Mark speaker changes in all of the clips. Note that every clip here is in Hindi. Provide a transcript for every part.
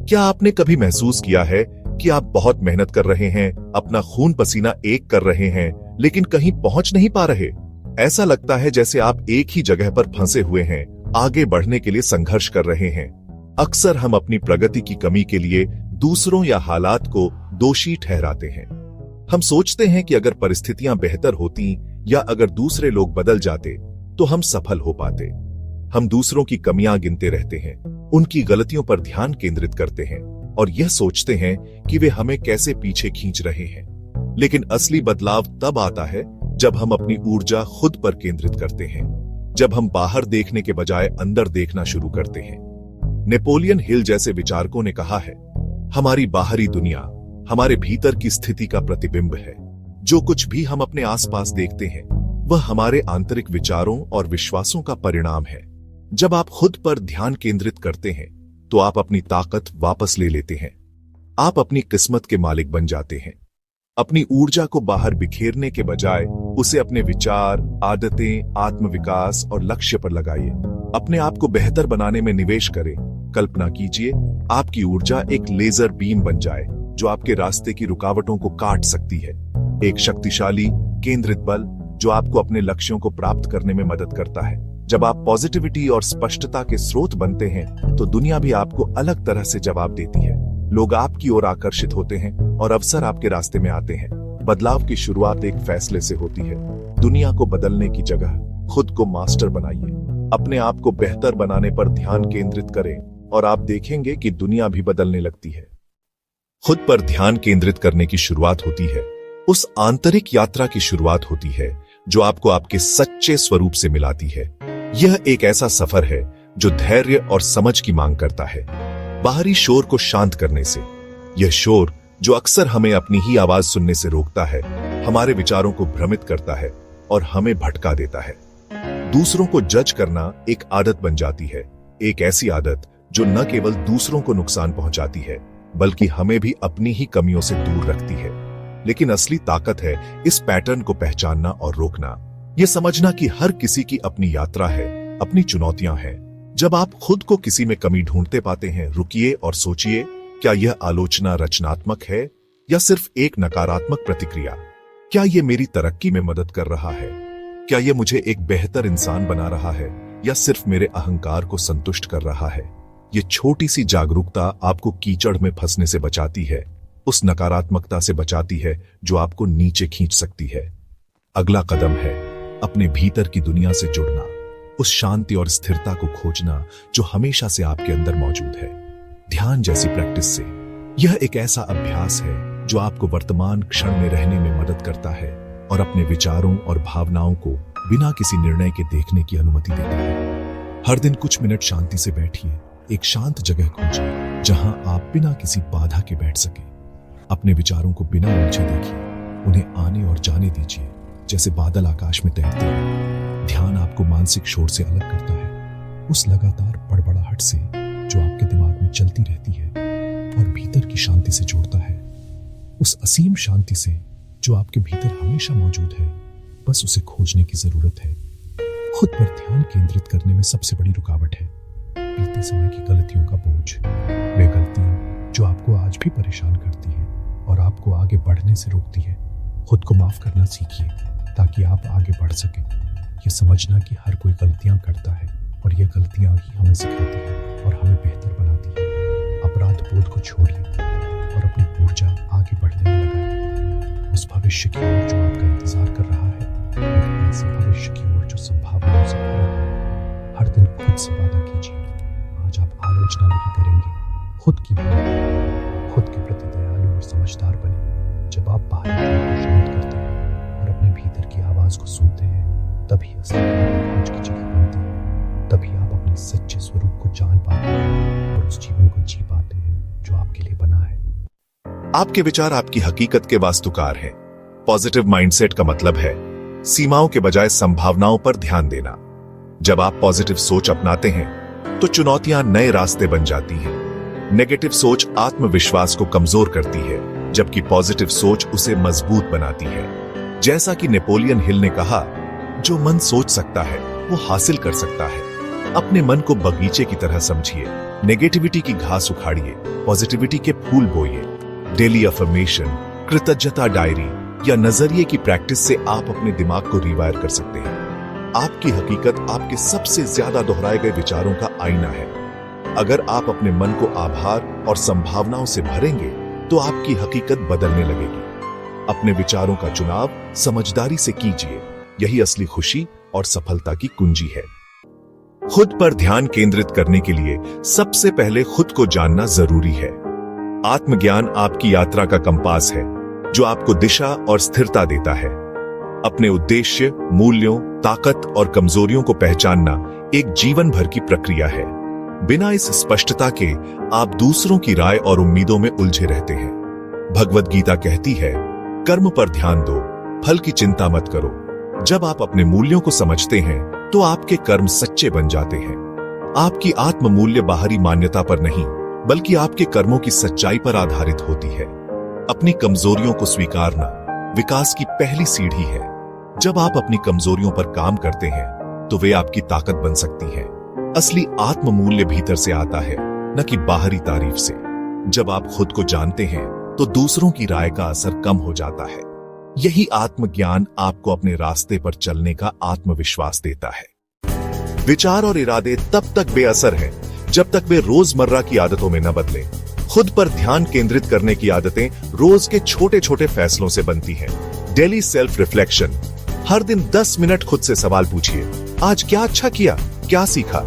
Speaker 1: क्या आपने कभी महसूस किया है कि आप बहुत मेहनत कर रहे हैं, अपना खून पसीना एक कर रहे हैं, लेकिन कहीं पहुंच नहीं पा रहे? ऐसा लगता है जैसे आप एक ही जगह पर फंसे हुए हैं, आगे बढ़ने के लिए संघर्ष कर रहे हैं। अक्सर हम अपनी प्रगति की कमी के लिए दूसरों या हालात को दोषी ठहराते हैं। हम सोचते हैं कि अगर परिस्थितियां बेहतर होती या अगर दूसरे लोग बदल जाते तो हम सफल हो पाते। हम दूसरों की कमियां गिनते रहते हैं, उनकी गलतियों पर ध्यान केंद्रित करते हैं और यह सोचते हैं कि वे हमें कैसे पीछे खींच रहे हैं। लेकिन असली बदलाव तब आता है जब हम अपनी ऊर्जा खुद पर केंद्रित करते हैं, जब हम बाहर देखने के बजाय अंदर देखना शुरू करते हैं। नेपोलियन हिल जैसे विचारकों ने कहा है, हमारी बाहरी दुनिया हमारे भीतर की स्थिति का प्रतिबिंब है। जो कुछ भी हम अपने आसपास देखते हैं वह हमारे आंतरिक विचारों और विश्वासों का परिणाम है। जब आप खुद पर ध्यान केंद्रित करते हैं तो आप अपनी ताकत वापस ले लेते हैं। आप अपनी किस्मत के मालिक बन जाते हैं। अपनी ऊर्जा को बाहर बिखेरने के बजाय उसे अपने विचार, आदतें, आत्मविकास और लक्ष्य पर लगाइए। अपने आप को बेहतर बनाने में निवेश करें। कल्पना कीजिए आपकी ऊर्जा एक लेजर बीम बन जाए जो आपके रास्ते की रुकावटों को काट सकती है। एक शक्तिशाली केंद्रित बल जो आपको अपने लक्ष्यों को प्राप्त करने में मदद करता है। जब आप पॉजिटिविटी और स्पष्टता के स्रोत बनते हैं तो दुनिया भी आपको अलग तरह से जवाब देती है। लोग आपकी ओर आकर्षित होते हैं और अवसर आपके रास्ते में आते हैं। बदलाव की शुरुआत एक फैसले से होती है। दुनिया को बदलने की जगह खुद को मास्टर बनाइए। अपने आप को बेहतर बनाने पर ध्यान केंद्रित करें और आप देखेंगे कि दुनिया भी बदलने लगती है। खुद पर ध्यान केंद्रित करने की शुरुआत होती है उस आंतरिक यात्रा की शुरुआत होती है जो आपको आपके सच्चे स्वरूप से मिलाती है। यह एक ऐसा सफर है जो धैर्य और समझ की मांग करता है। बाहरी शोर को शांत करने से, यह शोर जो अक्सर हमें अपनी ही आवाज सुनने से रोकता है, हमारे विचारों को भ्रमित करता है और हमें भटका देता है। दूसरों को जज करना एक आदत बन जाती है, एक ऐसी आदत जो न केवल दूसरों को नुकसान पहुंचाती है बल्कि हमें भी अपनी ही कमियों से दूर रखती है। लेकिन असली ताकत है इस पैटर्न को पहचानना और रोकना। यह समझना कि हर किसी की अपनी यात्रा है, अपनी चुनौतियां हैं। जब आप खुद को किसी में कमी ढूंढते पाते हैं, रुकिए और सोचिए, क्या यह आलोचना रचनात्मक है या सिर्फ एक नकारात्मक प्रतिक्रिया? क्या यह मेरी तरक्की में मदद कर रहा है? क्या यह मुझे एक बेहतर इंसान बना रहा है या सिर्फ मेरे अहंकार को संतुष्ट कर रहा है? यह छोटी सी जागरूकता आपको कीचड़ में फंसने से बचाती है, उस नकारात्मकता से बचाती है जो आपको नीचे खींच सकती है। अगला कदम है अपने भीतर की दुनिया से जुड़ना, उस शांति और स्थिरता को खोजना जो हमेशा से आपके अंदर मौजूद है। ध्यान जैसी प्रैक्टिस से यह एक ऐसा अभ्यास है जो आपको वर्तमान क्षण में रहने में मदद करता है और अपने विचारों और भावनाओं को बिना किसी निर्णय के देखने की अनुमति देता है। हर दिन कुछ मिनट शांति से बैठिए, एक शांत जगह खोजिए जहां आप बिना किसी बाधा के बैठ सके। अपने विचारों को बिना उलझे देखिए, उन्हें आने और जाने दीजिए जैसे बादल आकाश में तैरते हैं। ध्यान आपको मानसिक शोर से अलग करता है, उस लगातार बड़बड़ाहट से जो आपके दिमाग में चलती रहती है, और भीतर की शांति से जोड़ता है, उस असीम शांति से जो आपके भीतर हमेशा मौजूद है। बस उसे खोजने की जरूरत है। खुद पर ध्यान केंद्रित करने में सबसे बड़ी रुकावट है बीते समय की गलतियों का बोझ। वे गलतियां जो आपको आज भी परेशान करती हैं और आपको आगे बढ़ने से रोकती है। खुद को माफ करना सीखिए ताकि आप आगे बढ़ सकें। यह समझना कि हर कोई गलतियां करता है और यह गलतियां ही हमें सिखाती हैं और हमें बेहतर बनाती हैं। अपराध बोध को छोड़िए और अपनी ऊर्जा आगे बढ़ने में लगाइए, उस भविष्य की ओर जो आपका इंतजार कर रहा है, एक ऐसे भविष्य की ओर जो संभावनाओं से भरा है। हर दिन खुद से वादा कीजिए, आज आप आलोचना नहीं करेंगे, खुद की बात, खुद के प्रति दयालु और समझदार बने। जब आप बाहरी को शांत करते हैं और अपने भीतर की आवाज को सुनते हैं, तभी असली खोज की जगह बनती है। तभी आप अपने सच्चे स्वरूप को जान पाते हैं और उस जीवन को जी पाते हैं जो आपके लिए बना है। आपके विचार आपकी हकीकत के वास्तुकार हैं। पॉजिटिव माइंडसेट का मतलब है सीमाओं के बजाय संभावनाओं पर ध्यान देना। जब आप पॉजिटिव सोच अपनाते हैं तो चुनौतियां नए रास्ते बन जाती हैं। नेगेटिव सोच आत्मविश्वास को कमजोर करती है, जबकि पॉजिटिव सोच उसे मजबूत बनाती है। जैसा कि नेपोलियन हिल ने कहा, जो मन सोच सकता है वो हासिल कर सकता है। अपने मन को बगीचे की तरह समझिए, नेगेटिविटी की घास उखाड़िए, पॉजिटिविटी के फूल बोइए। डेली अफर्मेशन, कृतज्ञता डायरी या नजरिए की प्रैक्टिस से आप अपने दिमाग को रिवायर कर सकते हैं। आपकी हकीकत आपके सबसे ज्यादा दोहराए गए विचारों का आईना है। अगर आप अपने मन को आभार और संभावनाओं से भरेंगे तो आपकी हकीकत बदलने लगेगी। अपने विचारों का चुनाव समझदारी से कीजिए, यही असली खुशी और सफलता की कुंजी है। खुद पर ध्यान केंद्रित करने के लिए सबसे पहले खुद को जानना जरूरी है। आत्मज्ञान आपकी यात्रा का कंपास है, जो आपको दिशा और स्थिरता देता है। अपने उद्देश्य, मूल्यों, ताकत और कमजोरियों को पहचानना एक जीवन भर की प्रक्रिया है। बिना इस स्पष्टता के आप दूसरों की राय और उम्मीदों में उलझे रहते हैं। भगवद गीता कहती है, कर्म पर ध्यान दो, फल की चिंता मत करो। जब आप अपने मूल्यों को समझते हैं तो आपके कर्म सच्चे बन जाते हैं। आपकी आत्म मूल्य बाहरी मान्यता पर नहीं, बल्कि आपके कर्मों की सच्चाई पर आधारित होती है। अपनी कमजोरियों को स्वीकारना विकास की पहली सीढ़ी है। जब आप अपनी कमजोरियों पर काम करते हैं तो वे आपकी ताकत बन सकती हैं। असली आत्म मूल्य भीतर से आता है, न कि बाहरी तारीफ से। जब आप खुद को जानते हैं तो दूसरों की राय का असर कम हो जाता है। यही आत्मज्ञान आपको अपने रास्ते पर चलने का आत्मविश्वास देता है। विचार और इरादे तब तक बेअसर हैं जब तक वे रोजमर्रा की आदतों में न बदलें। खुद पर ध्यान केंद्रित करने की आदतें रोज के छोटे छोटे फैसलों से बनती हैं। डेली सेल्फ रिफ्लेक्शन, हर दिन 10 मिनट खुद से सवाल पूछिए, आज क्या अच्छा किया, क्या सीखा,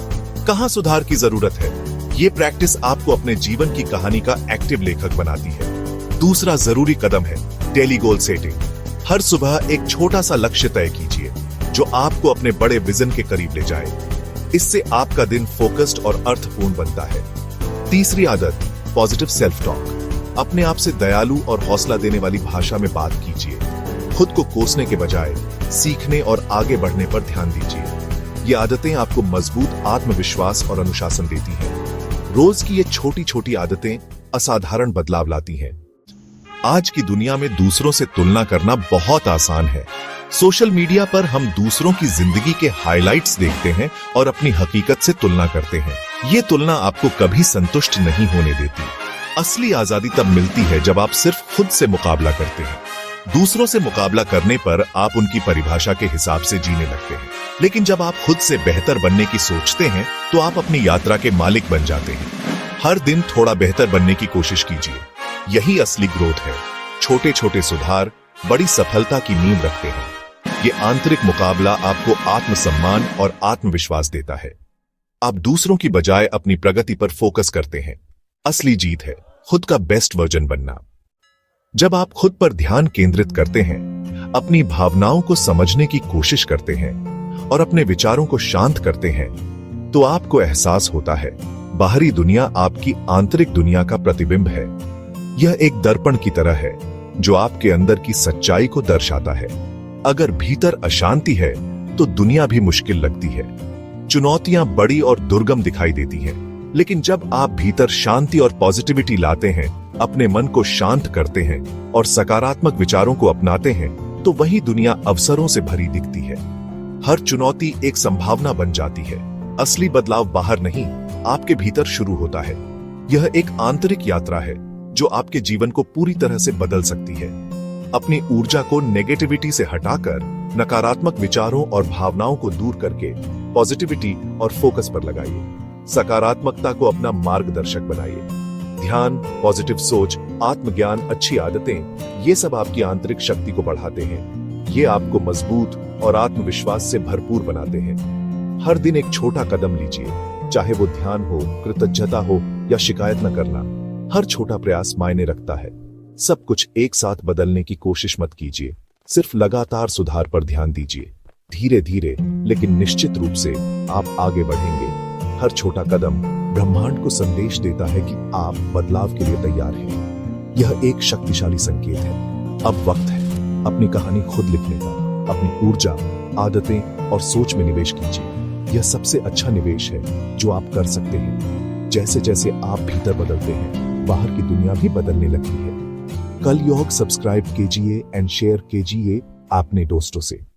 Speaker 1: कहां सुधार की जरूरत है। ये प्रैक्टिस आपको अपने जीवन की कहानी का एक्टिव लेखक बनाती है। दूसरा जरूरी कदम है डेली गोल सेटिंग। हर सुबह एक छोटा सा लक्ष्य तय कीजिए जो आपको अपने बड़े विजन के करीब ले जाए। इससे आपका दिन फोकस्ड और अर्थपूर्ण बनता है। तीसरी आदत, पॉजिटिव सेल्फ टॉक। अपने आप से दयालु और हौसला देने वाली भाषा में बात कीजिए। खुद को कोसने के बजाय सीखने और आगे बढ़ने पर ध्यान दीजिए। ये आदतें आपको मजबूत आत्मविश्वास और अनुशासन देती हैं। रोज की ये छोटी छोटी आदतें असाधारण बदलाव लाती हैं। आज की दुनिया में दूसरों से तुलना करना बहुत आसान है। सोशल मीडिया पर हम दूसरों की जिंदगी के हाइलाइट्स देखते हैं और अपनी हकीकत से तुलना करते हैं। ये तुलना आपको कभी संतुष्ट नहीं होने देती। असली आजादी तब मिलती है जब आप सिर्फ खुद से मुकाबला करते हैं। दूसरों से मुकाबला करने पर आप उनकी परिभाषा के हिसाब से जीने लगते हैं, लेकिन जब आप खुद से बेहतर बनने की सोचते हैं तो आप अपनी यात्रा के मालिक बन जाते हैं। हर दिन थोड़ा बेहतर बनने की कोशिश कीजिए, यही असली ग्रोथ है। छोटे छोटे सुधार बड़ी सफलता की नींव रखते हैं। ये आंतरिक मुकाबला आपको आत्मसम्मान और आत्मविश्वास देता है। आप दूसरों की बजाय अपनी प्रगति पर फोकस करते हैं। असली जीत है खुद का बेस्ट वर्जन बनना। जब आप खुद पर ध्यान केंद्रित करते हैं, अपनी भावनाओं को समझने की कोशिश करते हैं और अपने विचारों को शांत करते हैं, तो आपको एहसास होता है बाहरी दुनिया आपकी आंतरिक दुनिया का प्रतिबिंब है। यह एक दर्पण की तरह है जो आपके अंदर की सच्चाई को दर्शाता है। अगर भीतर अशांति है तो दुनिया भी मुश्किल लगती है। चुनौतियां बड़ी और दुर्गम दिखाई देती हैं, लेकिन जब आप भीतर शांति और पॉजिटिविटी लाते हैं, अपने मन को शांत करते हैं और सकारात्मक विचारों को अपनाते हैं, तो वही दुनिया अवसरों से भरी दिखती है। हर चुनौती एक संभावना बन जाती है। असली बदलाव बाहर नहीं, आपके भीतर शुरू होता है। यह एक आंतरिक यात्रा है जो आपके जीवन को पूरी तरह से बदल सकती है। अपनी ऊर्जा को नेगेटिविटी से हटाकर नकारात्मक विचारों और भावनाओं को दूर करके पॉजिटिविटी और फोकस पर लगाइए। सकारात्मकता को अपना मार्गदर्शक बनाइए। ध्यान, पॉजिटिव सोच, आत्मज्ञान, अच्छी आदतें, ये सब आपकी आंतरिक शक्ति को बढ़ाते हैं। ये आपको मजबूत और आत्मविश्वास से भरपूर बनाते हैं। हर दिन एक छोटा कदम लीजिए, चाहे वो ध्यान हो, कृतज्ञता हो या शिकायत न करना। हर छोटा प्रयास मायने रखता है। सब कुछ एक साथ बदलने की कोशिश मत कीजिए, सिर्फ लगातार सुधार पर ध्यान दीजिए। धीरे धीरे लेकिन निश्चित रूप से आप आगे बढ़ेंगे। हर छोटा कदम ब्रह्मांड को संदेश देता है कि आप बदलाव के लिए तैयार हैं। यह एक शक्तिशाली संकेत है। अब वक्त है अपनी कहानी खुद लिखने का। अपनी ऊर्जा, आदतें और सोच में निवेश कीजिए। यह सबसे अच्छा निवेश है जो आप कर सकते हैं। जैसे जैसे आप भीतर बदलते हैं, बाहर की दुनिया भी बदलने लगती है। कल योग सब्सक्राइब कीजिए एंड शेयर कीजिए अपने दोस्तों से।